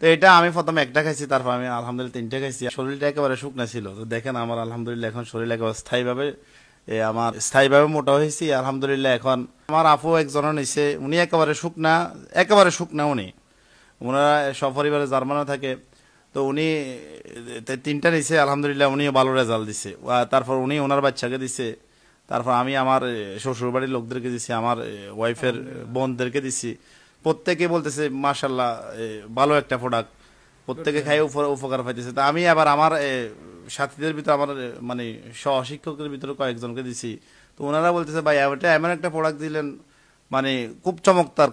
তো এটা আমি প্রথমে একটা খাইছি, তারপর আমি আলহামদুলিল্লাহ 3টা খাইছি। শরীরটা একেবারে শুকনা ছিল, তো দেখেন আমার আলহামদুলিল্লাহ এখন শরীর একেবারে স্থায়ীভাবে মোটা হয়েছি আলহামদুলিল্লাহ। এখন আমার আপু একজনও নিছে, উনি একেবারে শুকনা উনি, ওনারা সপরিবারে জার্মানে থাকে। তো উনি 3টা নিছে আলহামদুলিল্লাহ, উনিও ভালো রেজাল্ট দিছে। তারপর উনি ওনার বাচ্চাকে দিছে, তারপর আমি আমার শ্বশুর বাড়ির লোকদেরকে দিছি, আমার ওয়াইফের বোনদেরকে দিছি। প্রত্যেকে বলতেছে মাশাল্লাহ ভালো একটা প্রোডাক্ট, প্রত্যেকে খাই উপকার পাইতেছে। তা আমি আবার আমার সাথীদের ভিতরে আমার মানে সহশিক্ষকদের ভিতরে কয়েকজনকে দিছি। তো ওনারা বলতেছে ভাই এটা এমন একটা প্রোডাক্ট দিলেন মানে খুব চমৎকার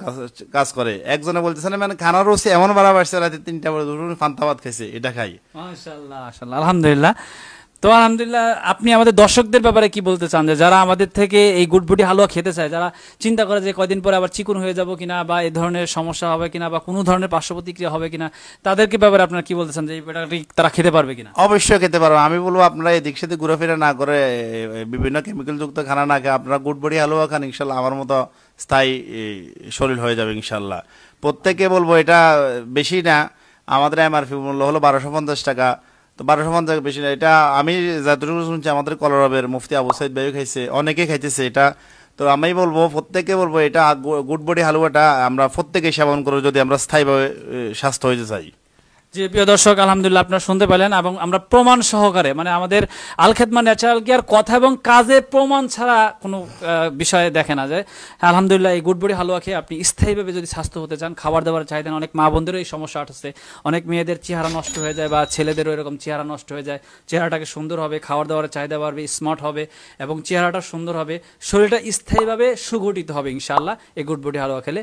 কাজ করে। একজনে বলতেছে না মানে খানার রসি এমন বাড়া বাড়ছে, রাতে 3টা বলে দুটো ফান্তাবাদ খাইছে, এটা খাই। মাশাআল্লাহ মাশাআল্লাহ, আলহামদুলিল্লাহ। তো আলহামদুলিল্লাহ, আপনি আমাদের দর্শকদের ব্যাপারে কি বলতে চান, যে যারা আমাদের থেকে এই গুডবুটি হালুয়া খেতে চায়, যারা চিন্তা করে যে কয়দিন পরে আবার চিকন হয়ে যাব কিনা, বা এই ধরনের সমস্যা হবে কিনা, বা কোনো ধরনের পার্শ্ব প্রতিক্রিয়া হবে কিনা, তাদেরকে ব্যাপারে আপনারা কি বলতে চান, যে এই প্রোডাক্টটি তারা খেতে পারবে কিনা? অবশ্যই খেতে পারবো। আমি বলবো আপনারা এদিক সেদিক ঘুরেফিরে না করে, বিভিন্ন কেমিক্যাল যুক্ত খানা না খেয়ে আপনারা গুডবুটি হালুয়া খান, ইনশাল্লাহ আমার মতো স্থায়ী শরীর হয়ে যাবে ইনশাল্লাহ। প্রত্যেকে বলবো এটা বেশি না, আমাদের এমআরপি মূল্য হলো 1250 টাকা। তো 1250 টাকা বেশি না, এটা আমি যতটুকু শুনছি আমাদের কলরবের মুফতি আবু সাইদ ভাইও খাইছে, অনেকে খাইতেছে এটা। তো আমি বলবো প্রত্যেকে বলবো এটা গুডবুটি হালুয়াটা আমরা প্রত্যেকে সেবন করবো, যদি আমরা স্থায়ীভাবে স্বাস্থ্য হইতে চাই। যে প্রিয় দর্শক, আলহামদুলিল্লাহ আপনারা শুনতে পেলেন, এবং আমরা প্রমাণ সহকারে, মানে আমাদের আল খেদমা ন্যাচারাল কেয়ার কথা এবং কাজে প্রমাণ ছাড়া কোনো বিষয়ে দেখে না যায়। আলহামদুলিল্লাহ এই গুডবুটি হালুয়া খেয়ে আপনি স্থায়ীভাবে যদি স্বাস্থ্য হতে চান, খাবার দাবার চাহিদা, অনেক মা বোনদেরও এই সমস্যা আসছে, অনেক মেয়েদের চেহারা নষ্ট হয়ে যায়, বা ছেলেদেরও এরকম চেহারা নষ্ট হয়ে যায়। চেহারাটাকে সুন্দর হবে, খাবার দাবারের চাহিদা বাড়বে, স্মার্ট হবে, এবং চেহারাটা সুন্দর হবে, শরীরটা স্থায়ীভাবে সুগঠিত হবে ইনশাআল্লাহ এই গুডবুটি হালুয়া খেলে।